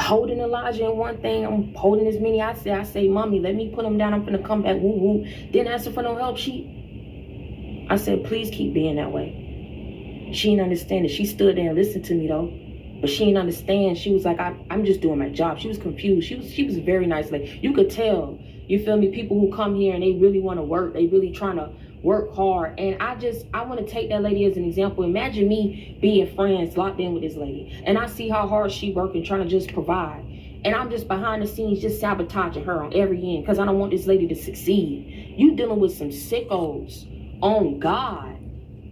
holding Elijah in one thing, I'm holding as many. I say, mommy, let me put him down. I'm gonna come back. Woo woo. Didn't ask her for no help. I said, please keep being that way. She didn't understand it. She stood there and listened to me though, but she didn't understand. She was like, I'm just doing my job. She was confused. She was a very nice lady. You could tell. You feel me? People who come here and they really want to work. They really trying to work hard. And I want to take that lady as an example. Imagine me being friends, locked in with this lady, and I see how hard she working, trying to just provide. And I'm just behind the scenes, just sabotaging her on every end because I don't want this lady to succeed. You dealing with some sickos on God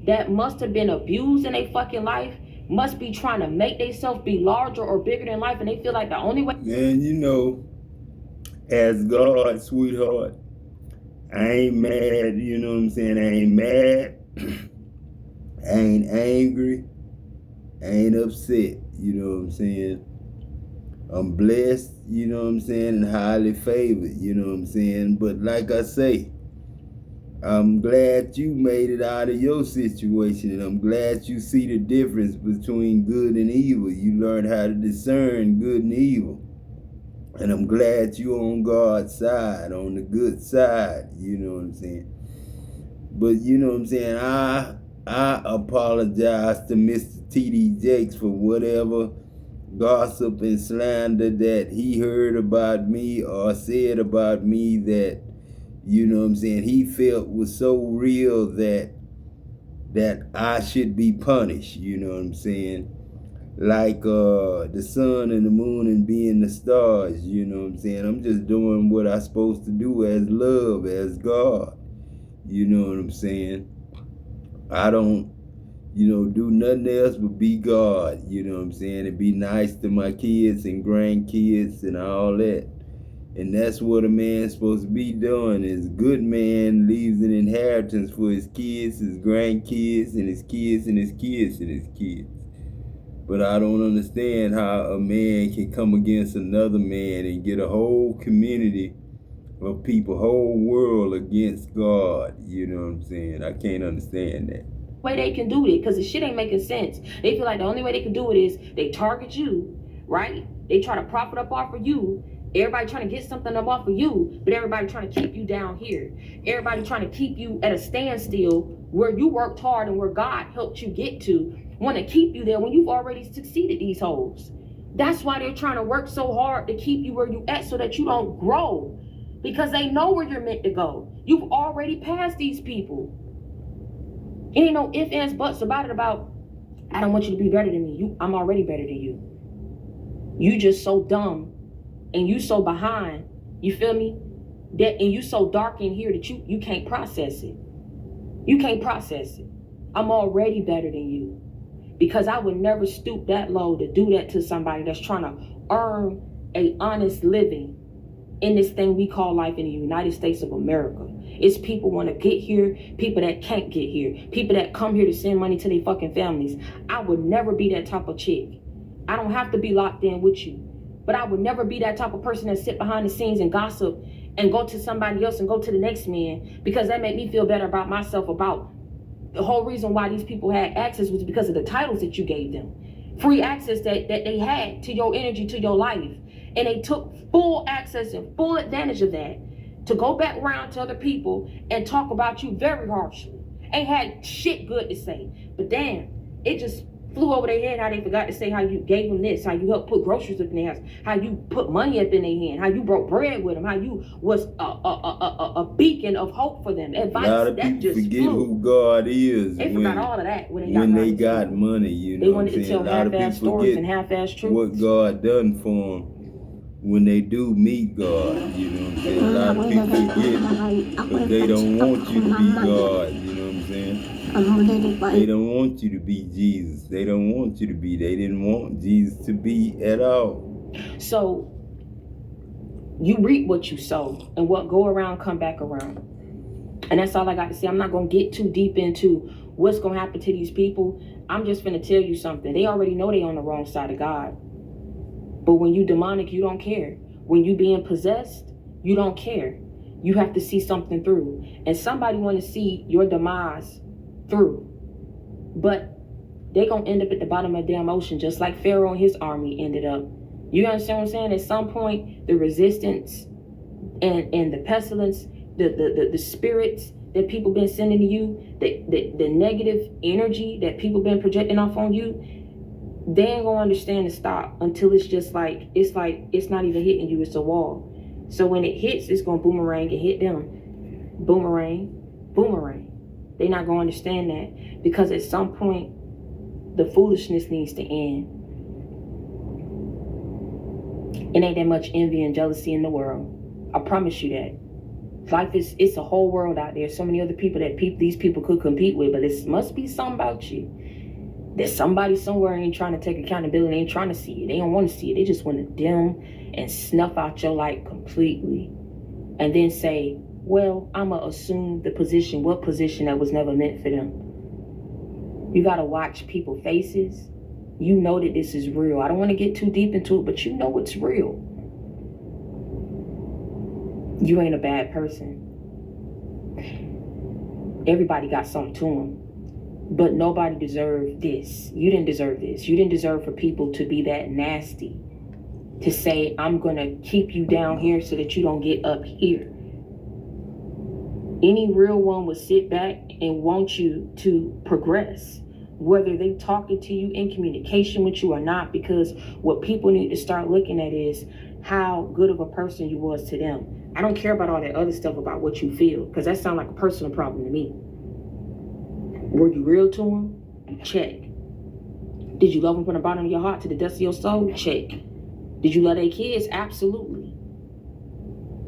that must have been abused in their fucking life, must be trying to make themselves be larger or bigger than life, and they feel like the only way. Man, you know, as God, sweetheart, I ain't mad, you know what I'm saying? I ain't mad. I ain't angry. I ain't upset, you know what I'm saying? I'm blessed, you know what I'm saying, and highly favored, you know what I'm saying? But like I say, I'm glad you made it out of your situation, and I'm glad you see the difference between good and evil. You learned how to discern good and evil. And I'm glad you're on God's side, on the good side, you know what I'm saying? But you know what I'm saying, I apologize to Mr. T.D. Jakes for whatever gossip and slander that he heard about me or said about me that, you know what I'm saying, he felt was so real that I should be punished, you know what I'm saying? Like the sun and the moon and being the stars, you know what I'm saying? I'm just doing what I'm supposed to do as love, as God, you know what I'm saying? I don't, you know, do nothing else but be God, you know what I'm saying? And be nice to my kids and grandkids and all that. And that's what a man's supposed to be doing. Is a good man leaves an inheritance for his kids, his grandkids, and his kids, and his kids, and his kids. But I don't understand how a man can come against another man and get a whole community of people, whole world against God. You know what I'm saying? I can't understand that. Way they can do it, because the shit ain't making sense. They feel like the only way they can do it is they target you, right? They try to profit up off of you. Everybody trying to get something up off of you, but everybody trying to keep you down here. Everybody trying to keep you at a standstill where you worked hard and where God helped you get to. Want to keep you there when you've already succeeded, these hoes. That's why they're trying to work so hard to keep you where you at so that you don't grow, because they know where you're meant to go. You've already passed these people. It ain't no ifs, ands, buts about it about, I don't want you to be better than me. I'm already better than you. You just so dumb and you so behind, you feel me? That, and you so dark in here that you can't process it. You can't process it. I'm already better than you, because I would never stoop that low to do that to somebody that's trying to earn a honest living in this thing we call life in the United States of America. It's people want to get here, people that can't get here, people that come here to send money to their fucking families. I would never be that type of chick. I don't have to be locked in with you, but I would never be that type of person that sit behind the scenes and gossip and go to somebody else and go to the next man, because that made me feel better about myself. About the whole reason why these people had access was because of the titles that you gave them. Free access that they had to your energy, to your life. And they took full access and full advantage of that to go back around to other people and talk about you very harshly. Ain't had shit good to say. But damn, it just flew over their head how they forgot to say how you gave them this, how you helped put groceries up in their house, how you put money up in their hand, how you broke bread with them, how you was a beacon of hope for them. Advice. A lot of people forget who God is. They forgot all of that when they got money, you know. They wanted to tell half-ass stories and half-ass truths. What God done for them when they do meet God, you know what I'm saying? A lot of people forget, but they don't want you to be God, you know what I'm saying? They don't want you to be Jesus. They don't want you to be. They didn't want Jesus to be at all. So you reap what you sow, and what go around come back around. And that's all I got to say. I'm not going to get too deep into what's going to happen to these people. I'm just going to tell you something. They already know they on the wrong side of God. But when you demonic, you don't care. When you being possessed, you don't care. You have to see something through. And somebody want to see your demise through. But they going to end up at the bottom of the damn ocean, just like Pharaoh and his army ended up. You understand what I'm saying? At some point, the resistance and the pestilence, the spirits that people been sending to you, the negative energy that people been projecting off on you, they ain't gonna understand to stop until it's just like it's not even hitting you, it's a wall. So when it hits, it's gonna boomerang and hit them. Boomerang, boomerang. They're not gonna understand that, because at some point the foolishness needs to end. It ain't that much envy and jealousy in the world. I promise you that. Life it's a whole world out there. So many other people that these people could compete with, but it must be something about you. There's somebody somewhere ain't trying to take accountability, ain't trying to see it. They don't want to see it. They just want to dim and snuff out your light completely. And then say, well, I'ma assume what position that was never meant for them. You gotta watch people's faces. You know that this is real. I don't want to get too deep into it, but you know it's real. You ain't a bad person. Everybody got something to them. But nobody deserved this. You didn't deserve this. You didn't deserve for people to be that nasty. To say, I'm going to keep you down here so that you don't get up here. Any real one would sit back and want you to progress. Whether they talking to you, in communication with you or not. Because what people need to start looking at is how good of a person you was to them. I don't care about all that other stuff about what you feel, because that sounds like a personal problem to me. Were you real to them? Check. Did you love them from the bottom of your heart to the depths of your soul? Check. Did you love their kids? Absolutely.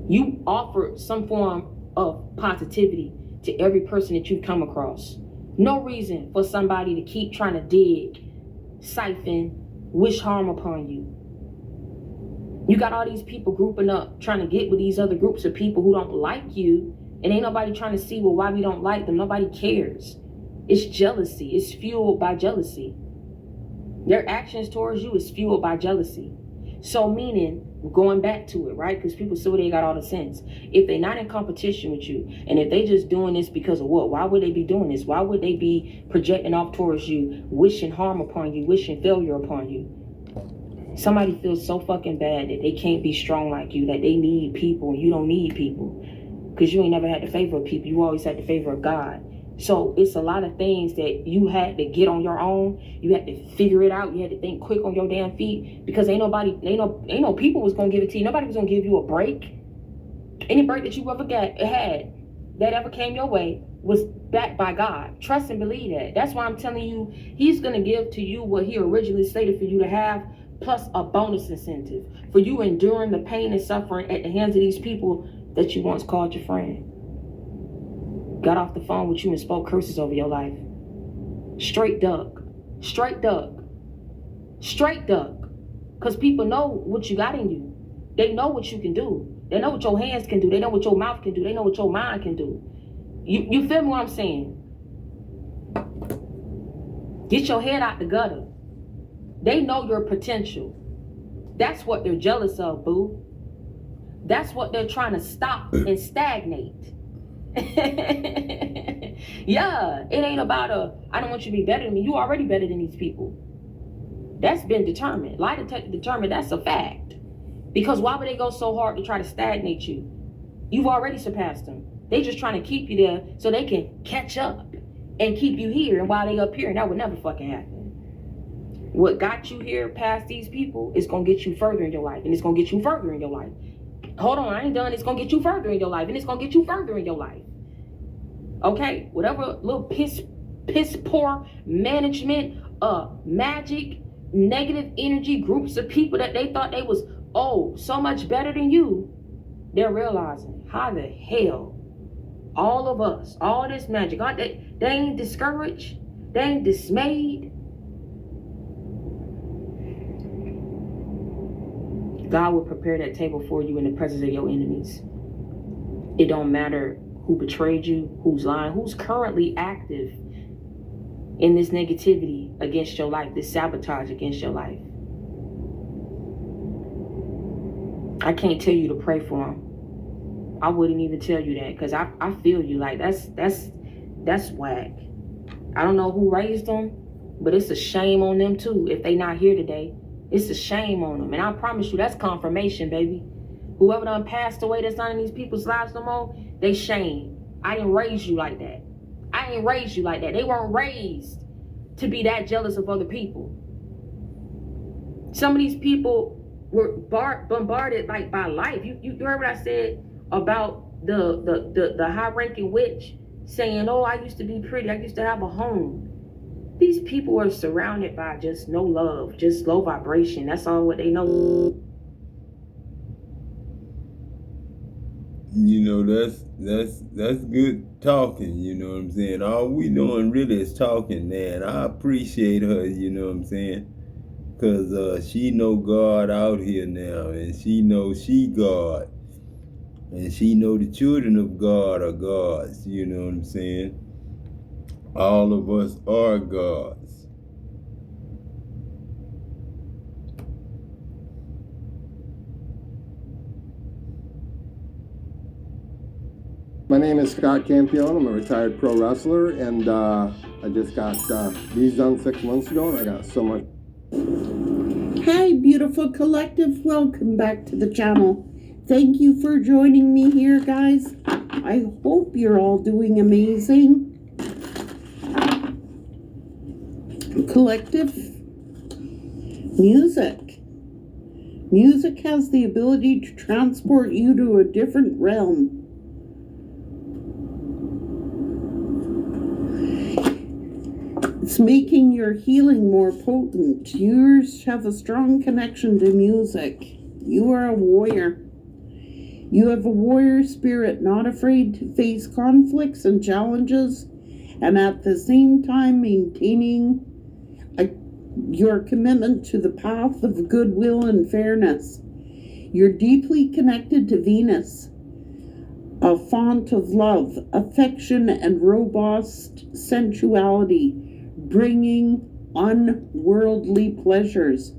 You offered some form of positivity to every person that you've come across. No reason for somebody to keep trying to dig, siphon, wish harm upon you. You got all these people grouping up, trying to get with these other groups of people who don't like you, and ain't nobody trying to see, well, why we don't like them. Nobody cares. It's jealousy. It's fueled by jealousy. Their actions towards you is fueled by jealousy. So meaning, going back to it, right? Because people say they got all the sense. If they're not in competition with you, and if they just doing this because of what? Why would they be doing this? Why would they be projecting off towards you, wishing harm upon you, wishing failure upon you? Somebody feels so fucking bad that they can't be strong like you, that they need people and you don't need people. Because you ain't never had the favor of people. You always had the favor of God. So it's a lot of things that you had to get on your own. You had to figure it out. You had to think quick on your damn feet, because ain't no people was gonna give it to you. Nobody was gonna give you a break. Any break that you ever had that ever came your way was backed by God. Trust and believe that. That's why I'm telling you, He's gonna give to you what He originally stated for you to have, plus a bonus incentive for you enduring the pain and suffering at the hands of these people that you once called your friend. Got off the phone with you and spoke curses over your life. Straight duck. Straight duck. Straight duck. Because people know what you got in you. They know what you can do. They know what your hands can do. They know what your mouth can do. They know what your mind can do. You feel me what I'm saying? Get your head out the gutter. They know your potential. That's what they're jealous of, boo. That's what they're trying to stop and stagnate. Yeah, it ain't about I don't want you to be better than me. You already better than these people. That's been determined. Lie detector determined. That's a fact. Because why would they go so hard to try to stagnate you? You've already surpassed them. They just trying to keep you there so they can catch up and keep you here. And while they up here, and that would never fucking happen. What got you here past these people is gonna get you further in your life, and it's gonna get you further in your life. Hold on, I ain't done. It's gonna get you further in your life, and it's gonna get you further in your life. Okay, whatever little piss poor management, magic, negative energy groups of people that they thought they was so much better than you, they're realizing how the hell all of us, all this magic, they ain't discouraged, they ain't dismayed. God will prepare that table for you in the presence of your enemies. It don't matter who betrayed you, who's lying, who's currently active in this negativity against your life, this sabotage against your life. I can't tell you to pray for them. I wouldn't even tell you that, because I feel you. Like that's whack. I don't know who raised them, but it's a shame on them too if they not here today. It's a shame on them. And I promise you, that's confirmation, baby. Whoever done passed away that's not in these people's lives no more, they shame. I didn't raise you like that. I ain't raised you like that. They weren't raised to be that jealous of other people. Some of these people were bombarded like by life. You heard what I said about the high-ranking witch saying, oh, I used to be pretty, I used to have a home. These people are surrounded by just no love, just low vibration. That's all what they know. You know, that's good talking, you know what I'm saying? All we doing really is talking, man. I appreciate her, you know what I'm saying? Because she know God out here now, and she know she God. And she know the children of God are gods, you know what I'm saying? All of us are gods. My name is Scott Campione. I'm a retired pro wrestler, and I just got these done 6 months ago, and I got so much. Hi, beautiful collective. Welcome back to the channel. Thank you for joining me here, guys. I hope you're all doing amazing. Collective music. Music has the ability to transport you to a different realm. It's making your healing more potent. Yours have a strong connection to music. You are a warrior. You have a warrior spirit, not afraid to face conflicts and challenges, and at the same time maintaining your commitment to the path of goodwill and fairness. You're deeply connected to Venus, a font of love, affection, and robust sensuality, bringing unworldly pleasures.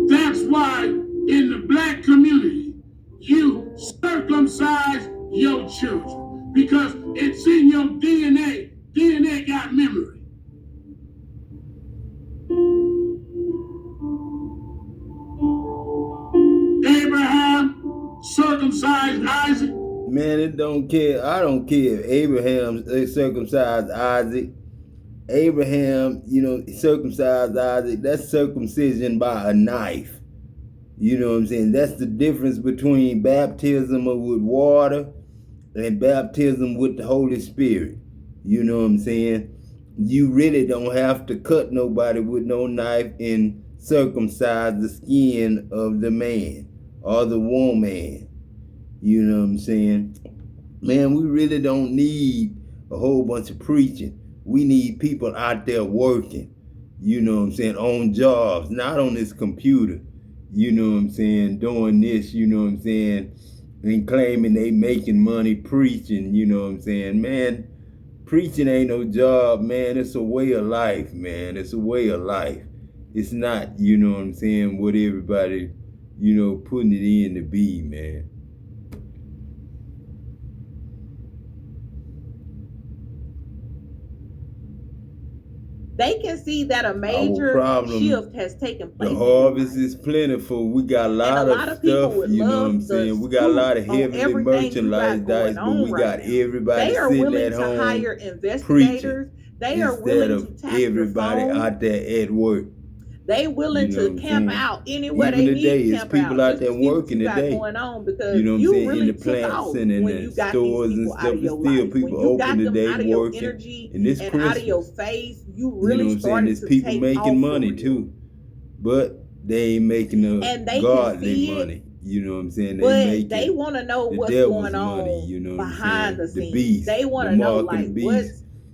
That's why in the black community, you circumcise your children because it's in your DNA. DNA got memory. Abraham circumcised Isaac. Man, it don't care. I don't care if Abraham circumcised Isaac. Abraham, you know, circumcised Isaac. That's circumcision by a knife. You know what I'm saying? That's the difference between baptism with water and baptism with the Holy Spirit. You know what I'm saying? You really don't have to cut nobody with no knife and circumcise the skin of the man or the woman. You know what I'm saying? Man, we really don't need a whole bunch of preaching. We need people out there working, you know what I'm saying, on jobs, not on this computer, you know what I'm saying, doing this, you know what I'm saying, and claiming they making money preaching, you know what I'm saying. Man, preaching ain't no job, man. It's a way of life, man. It's a way of life. It's not, you know what I'm saying, what everybody, you know, putting it in to be, man. They can see that a major shift has taken place. The harvest is plentiful. We got a lot of stuff, you know what I'm saying? We got a lot of heavily merchandise, but we got everybody sitting at home preaching instead of everybody out there at work. They willing to camp out anywhere they need to camp out. It's people out there working today. Going on because you know what I'm saying? Really in the plants and in the stores and stuff. There's still people open today working. And this Christmas, out of your face, you really know what I'm saying? There's people making money too. But they ain't making the godly money. You know what I'm saying? They want to know what's going on, money, you know behind the scenes. Beast, they want to know like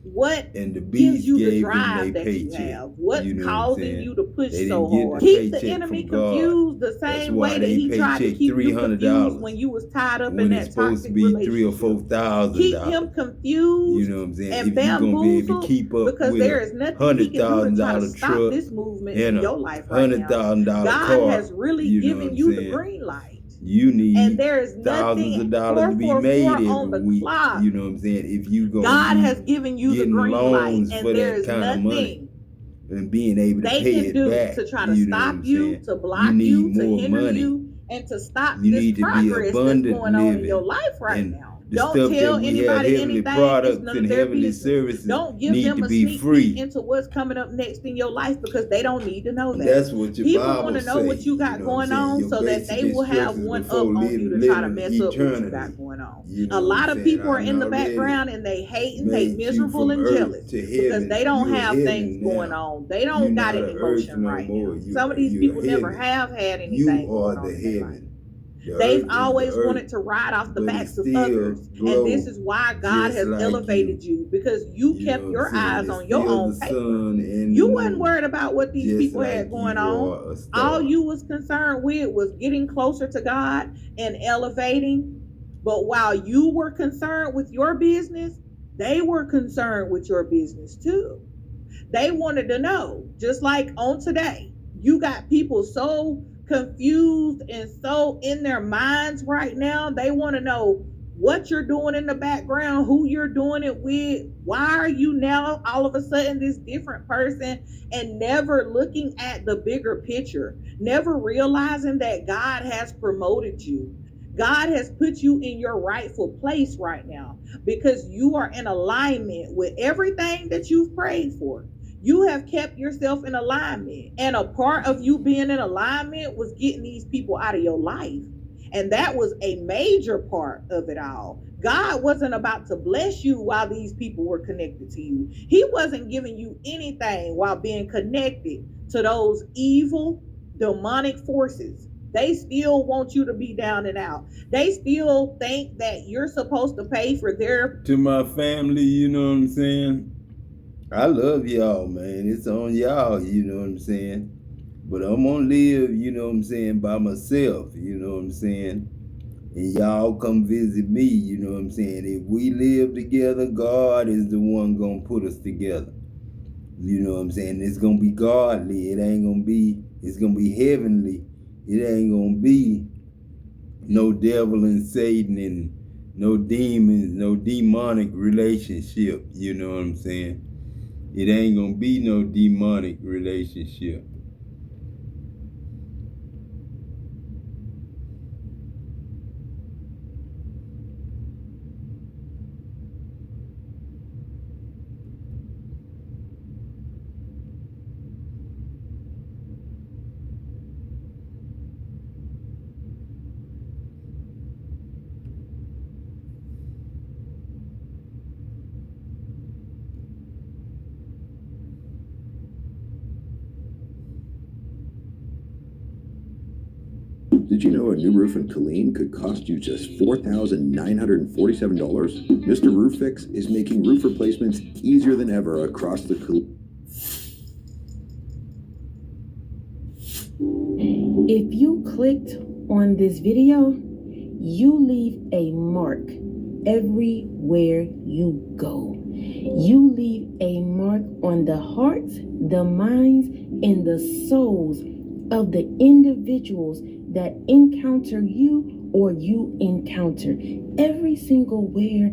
What And the gives Beaghe you the gave them drive their that you paycheck. have? What's You know what I'm causing saying? you to push They so didn't get hard? the Keep the paycheck enemy from God. confused the That's same why way that they he tried to paycheck keep you confused $300 when you was tied up when in it's that supposed to toxic be $3,000 or relationship. Keep him $4,000. confused You know what I'm saying? and If you're gonna be able to bamboozled, keep up because with there a is nothing he can do to try to $100,000 stop truck this movement and in a your life right now. $100,000 God has car, really you know what given I'm you the saying? green light. You And need there is thousands nothing of dollars to be made 444 on every the week. clock. You know what I'm saying? If you gonna God has be given you the getting green light, loans and for there that is kind of money nothing and being able to they pay can it do back, to try to you know what stop I'm you, saying? to You block need you, to more hinder money. you, and to stop You this need to be progress that's abundant going on in your living. life right And now. the Don't stuff that tell we have, anybody heavenly anything. It's products none of and their heavenly business. services, Don't give need them to a be sneak peek free. into what's coming up next in your life, because they don't need to know And that. that's what your People want Bible to know say. what you got know what I'm going saying? on Your so that basic they will have instructions one up before on you to try to living mess up what you eternity. got going on. You know A what lot I'm of saying? people are I in the already background and they hate and they made you miserable from and earth jealous to because heaven. they don't You're have heaven things going now. on. They You're don't not got an any earth emotion no right more. now. Some of these You're people never heaven. have had anything You going are on the in their life. heaven. The They've earth is always the wanted earth, to ride off the but it backs of still others. And glows this is why God just has like elevated you, because you You kept know what your I'm saying? eyes It's on your still own the paper. sun and You the wasn't moon, worried about what these just people like had going you on. are a All star. you was concerned with was getting closer to God and elevating. But while you were concerned with your business, they were concerned with your business too. They wanted to know, just like on today, you got people so confused and so in their minds right now. They want to know what you're doing in the background, who you're doing it with, why are you now all of a sudden this different person, and never looking at the bigger picture, never realizing that God has promoted you. God has put you in your rightful place right now because you are in alignment with everything that you've prayed for. You have kept yourself in alignment. And a part of you being in alignment was getting these people out of your life. And that was a major part of it all. God wasn't about to bless you while these people were connected to you. He wasn't giving you anything while being connected to those evil, demonic forces. They still want you to be down and out. They still think that you're supposed to pay for their. To my family, you know what I'm saying? I love y'all, man. It's on y'all, you know what I'm saying? But I'm gonna live, you know what I'm saying, by myself, you know what I'm saying? And y'all come visit me, you know what I'm saying? If we live together, God is the one gonna put us together. You know what I'm saying? It's gonna be godly. It's gonna be heavenly. It ain't gonna be no devil and Satan and no demons, no demonic relationship. You know what I'm saying? It ain't gonna be no demonic relationship. Did you know a new roof in Killeen could cost you just $4,947? Mr. Roof Fix is making roof replacements easier than ever across the Killeen. If you clicked on this video, you leave a mark everywhere you go. You leave a mark on the hearts, the minds, and the souls of the individuals that encounter you or you encounter. Every single where,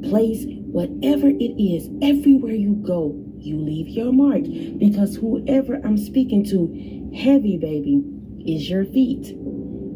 place, whatever it is, everywhere you go, you leave your mark. Because whoever I'm speaking to, heavy, baby, is your feet.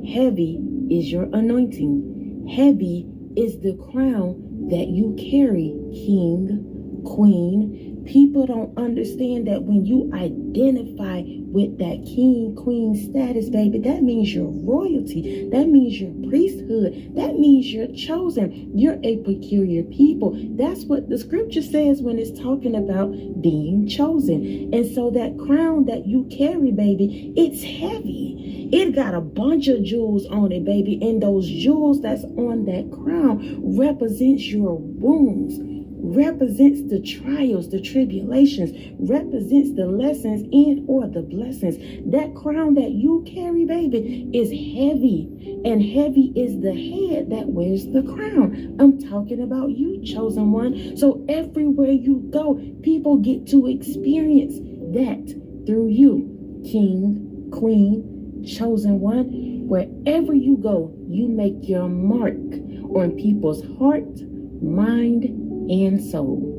Heavy is your anointing. Heavy is the crown that you carry, king, queen. People don't understand that when you identify with that king, queen status, baby, that means you're royalty. That means you're priesthood. That means you're chosen. You're a peculiar people. That's what the scripture says when it's talking about being chosen. And so that crown that you carry, baby, it's heavy. It got a bunch of jewels on it, baby. And those jewels that's on that crown represents your wounds, represents the trials, the tribulations, represents the lessons and or the blessings. That crown that you carry, baby, is heavy, and heavy is the head that wears the crown. I'm talking about you, chosen one. So everywhere you go, people get to experience that through you, king, queen, chosen one. Wherever you go, you make your mark on people's heart, mind, and soul.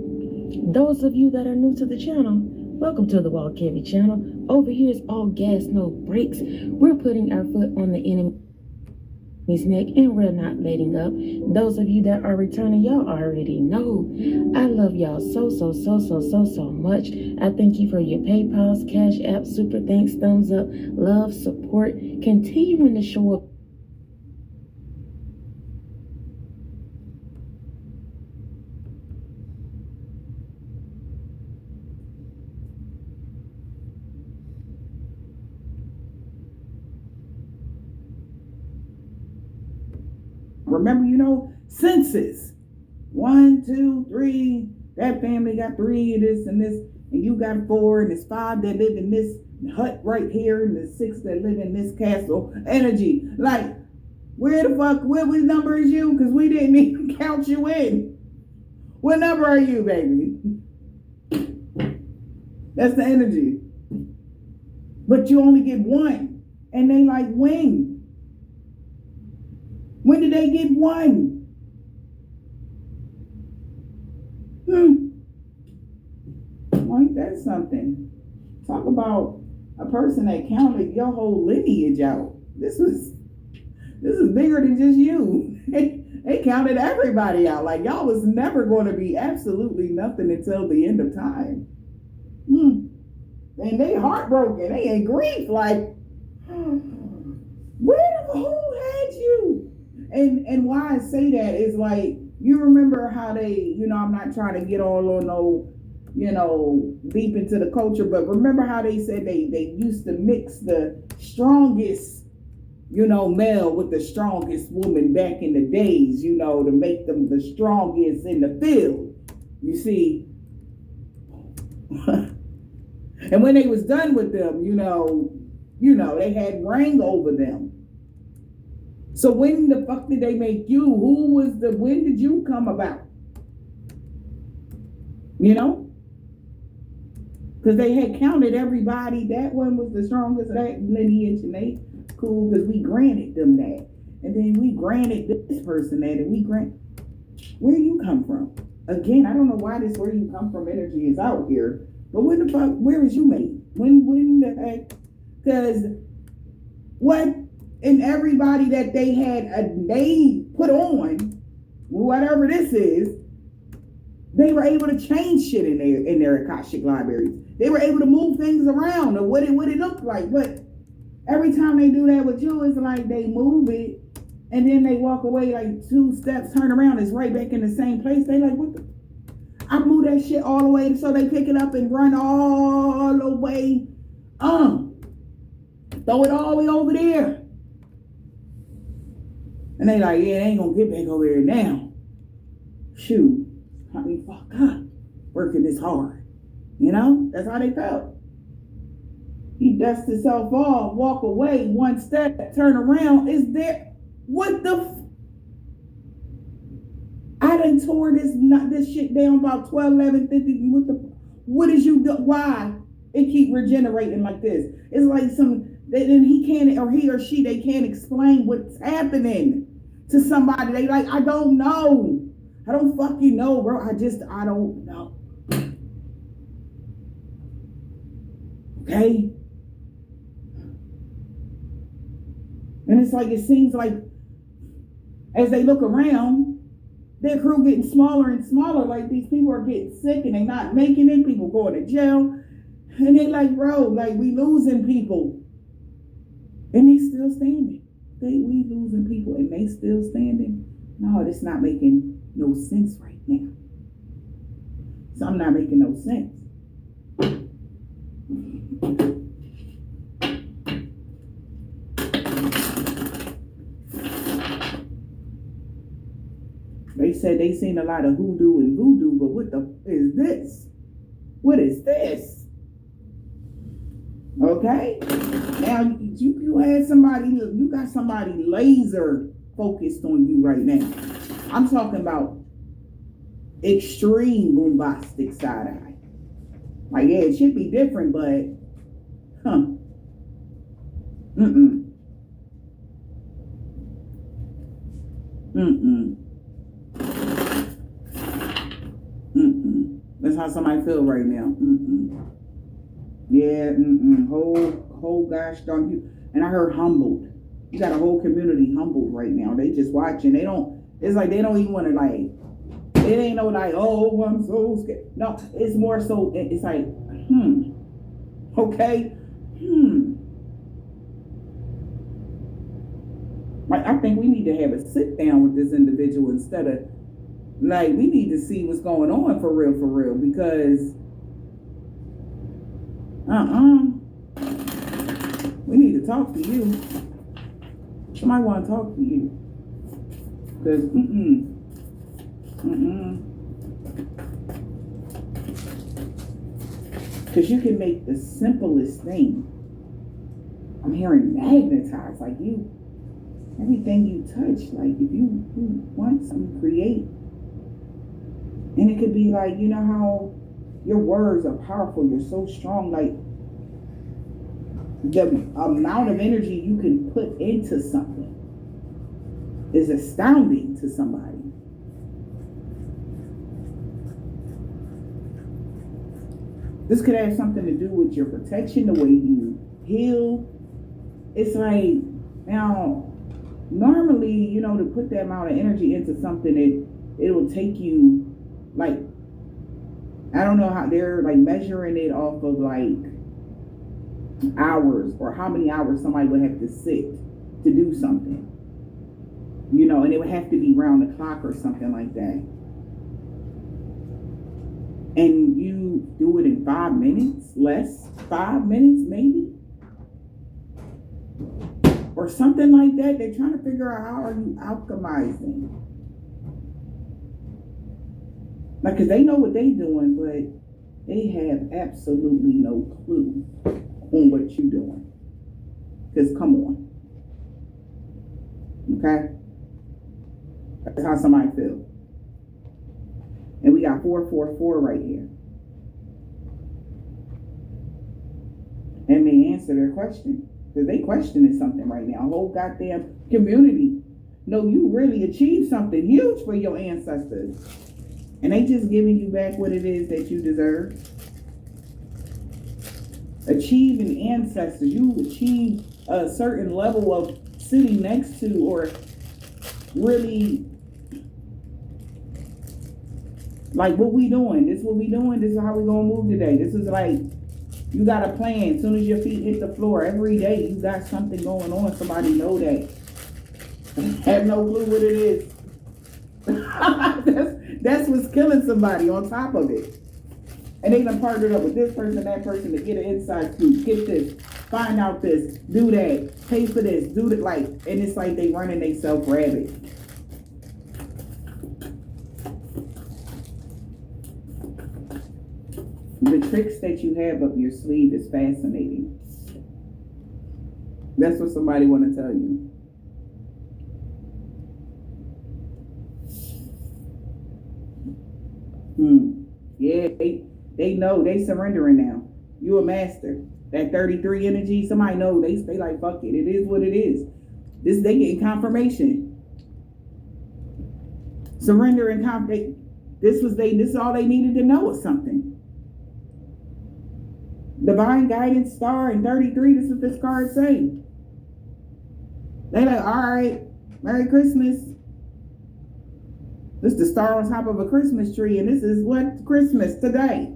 Those of you that are new to the channel, welcome to the Walk Heavy channel. Over here is all gas, no brakes. We're putting our foot on the enemy's neck and we're not letting up. Those of you that are returning, y'all already know. I love y'all so much. I thank you for your PayPals, Cash App, Super Thanks, Thumbs Up, love, support, continuing to show up. Remember, you know, census. 1, 2, 3. That family got 3 of this and this, and you got 4, and there's 5 that live in this hut right here, and there's 6 that live in this castle. Energy. Like, where the fuck, what number is you? Because we didn't even count you in. What number are you, baby? That's the energy. But you only get 1. And they like, when? When did they get 1? Ain't that something? Talk about a person that counted your whole lineage out. This is bigger than just you. They counted everybody out. Like, y'all was never going to be absolutely nothing until the end of time. And they heartbroken. They in grief. Like, where the who had you? And why I say that is, like, you remember how they, you know, I'm not trying to get all on no, you know, deep into the culture, but remember how they said they used to mix the strongest, you know, male with the strongest woman back in the days, you know, to make them the strongest in the field, you see. And when they was done with them, you know, they had rank over them. So when the fuck did they make you? When did you come about? You know? Because they had counted everybody. That one was the strongest of that lineage, and they cool because we granted them that. And then we granted this person that, and we grant. Where you come from? Again, I don't know why this where you come from energy is out here. But when the fuck, where is you made? When the heck? Because what? And everybody that they had they put on, whatever this is, they were able to change shit in their Akashic libraries. They were able to move things around or what it looked like. But every time they do that with you, it's like they move it and then they walk away like 2 steps, turn around, it's right back in the same place. They like, what the? I move that shit all the way, so they pick it up and run all the way, throw it all the way over there. And they like, yeah, they ain't gonna get back over there now. Shoot, I mean, fuck up, working this hard. You know, that's how they felt. He dusts himself off, walk away, 1 step, turn around, is there, what the I done tore this shit down about 12, 11, 50, what is you do? Why? It keep regenerating like this. It's like he can't, or he or she, they can't explain what's happening to somebody. They like, I don't know. I don't fucking know, bro. I don't know. Okay? And it's like, it seems like as they look around, their crew getting smaller and smaller. Like, these people are getting sick and they not making it. People going to jail. And they like, bro, like, we losing people. And they still standing. We losing people and they still standing. No, it's not making no sense right now. Something not making no sense. They said they seen a lot of hoodoo and voodoo, but what the is this? What is this? Okay? Now you had somebody, you got somebody laser focused on you right now. I'm talking about extreme bombastic side eye. Like, yeah, it should be different, but That's how somebody feel right now. Yeah, whole gosh darn you. And I heard humbled. You got a whole community humbled right now. They just watching. They don't, it's like they don't even want to like, it ain't no like, oh, I'm so scared. No, it's more so, it's like, okay, Like, I think we need to have a sit down with this individual instead of, like, we need to see what's going on for real, because, we need to talk to you. Somebody want to talk to you. Because, Because you can make the simplest thing. I'm hearing magnetize, like you, everything you touch, like if you want something, create. And it could be like, you know how your words are powerful, you're so strong, like the amount of energy you can put into something is astounding to somebody. This could have something to do with your protection, the way you heal. It's like, now, normally, you know, to put that amount of energy into something, it will take you, like, I don't know how they're like measuring it off of like hours, or how many hours somebody would have to sit to do something, you know, and it would have to be round the clock or something like that. And you do it in 5 minutes, less, 5 minutes maybe, or something like that. They're trying to figure out, how are you alchemizing? Like, because they know what they're doing, but they have absolutely no clue on what you're doing. Because come on. Okay? That's how somebody feels. And we got 444 right here. And they answer their question. Because they questioning something right now. A whole goddamn community. No, you really achieved something huge for your ancestors. And they just giving you back what it is that you deserve. Achieving ancestors. You achieved a certain level of sitting next to, or really, like, what we doing. This is what we doing. This is how we gonna move today. This is like, you got a plan. As soon as your feet hit the floor, every day you got something going on. Somebody know that. Have no clue what it is. That's what's killing somebody on top of it. And they done partnered up with this person, that person to get an inside scoop. Get this, find out this, do that, pay for this, do that, like, and it's like they running themselves rabbit. The tricks that you have up your sleeve is fascinating. That's what somebody want to tell you. Yeah, they know, they surrendering now. You a master. That 33 energy, somebody know, they like, fuck it. It is what it is. This, they getting confirmation. Surrender and this is all they needed to know, or something. Divine guidance star and 33, this is what this card say. They like, all right, Merry Christmas. This is the star on top of a Christmas tree, and this is what Christmas today.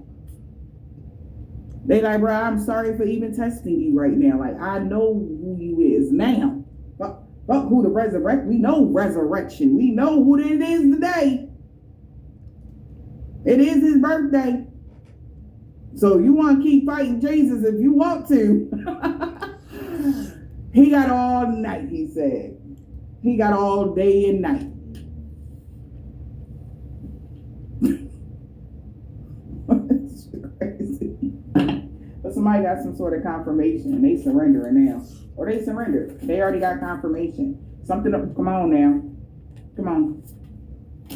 They like, bro, I'm sorry for even testing you right now. Like, I know who you is now. Fuck who the resurrect. We know resurrection. We know who it is today. It is his birthday. So you want to keep fighting Jesus if you want to. He got all night, he said. He got all day and night. somebody got some sort of confirmation and they surrendering now. Or they surrendered. They already got confirmation. Something, come on now. Come on.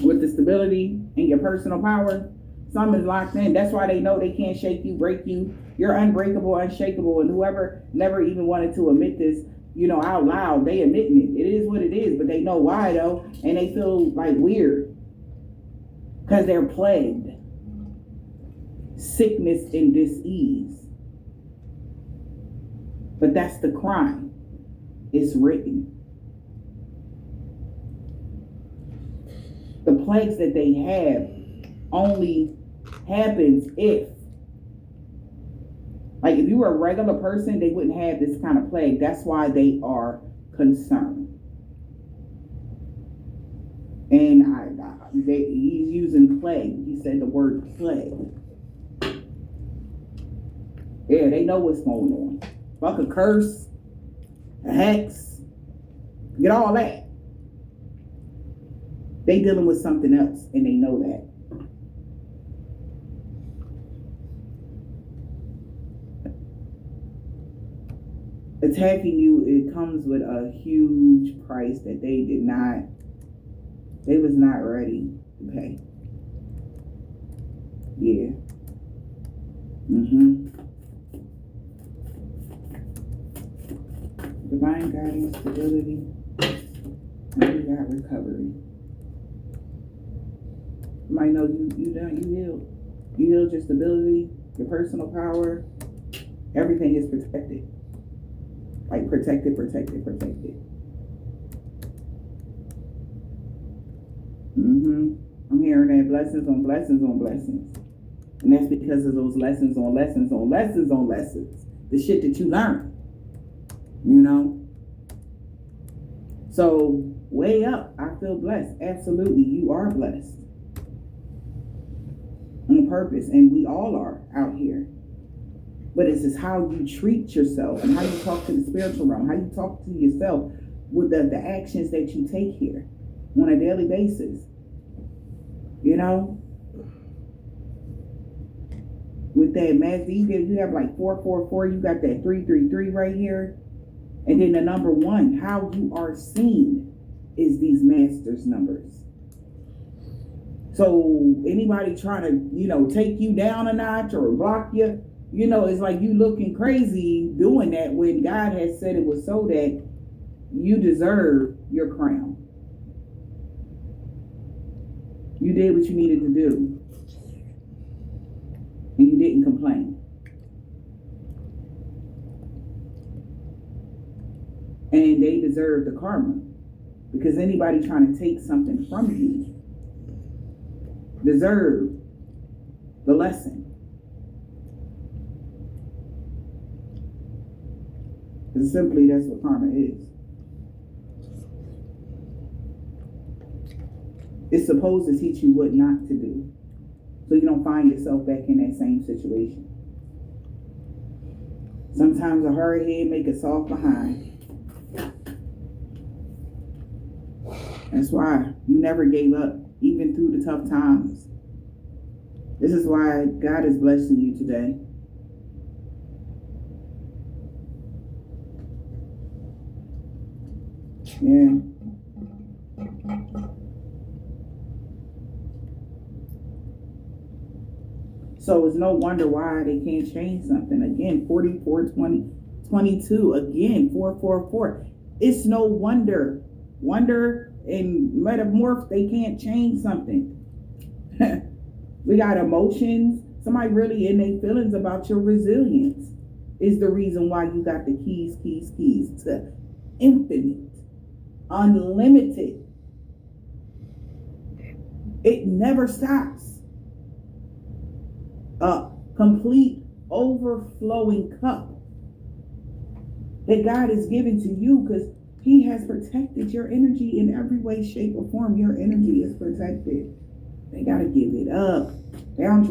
With the stability and your personal power, something is locked in. That's why they know they can't shake you, break you. You're unbreakable, unshakable. And whoever never even wanted to admit this, you know, out loud, they admitting it. It is what it is, but they know why though. And they feel like weird. Because they're plagued. Sickness and dis-ease. But that's the crime. It's written. The plagues that they have only happens if, like if you were a regular person, they wouldn't have this kind of plague. That's why they are concerned. And he's using plague. He said the word plague. Yeah, they know what's going on. Fuck a curse, a hex, get all that. They dealing with something else, and they know that. Attacking you, it comes with a huge price that they was not ready to pay. Yeah. Divine guidance, stability, and we got recovery. You might know you healed. You healed your stability, your personal power. Everything is protected. Like protected. I'm hearing that blessings on blessings on blessings. And that's because of those lessons on lessons on lessons on lessons. The shit that you learn. You know? So, way up, I feel blessed. Absolutely, you are blessed. On purpose, and we all are out here. But it's just how you treat yourself and how you talk to the spiritual realm, how you talk to yourself with the actions that you take here on a daily basis. You know? With that math, you have like 444, you got that 333 right here. And then the number 1, how you are seen is these masters numbers. So anybody trying to, take you down a notch or block you, it's like you looking crazy doing that when God has said it was so that you deserve your crown. You did what you needed to do. And you didn't complain. And they deserve the karma. Because anybody trying to take something from you deserve the lesson. Because simply that's what karma is. It's supposed to teach you what not to do. So you don't find yourself back in that same situation. Sometimes a hard head make a soft behind. That's why you never gave up, even through the tough times. This is why God is blessing you today. Yeah. So it's no wonder why they can't change something. Again, 44, 20, 22. Again, 444. It's no wonder. Wonder and metamorph, they can't change something. We got emotions. Somebody really in their feelings about your resilience is the reason why you got the keys to infinite, unlimited. It never stops. A complete overflowing cup that God is giving to you because He has protected your energy in every way, shape, or form. Your energy is protected. They got to give it up. Boundaries.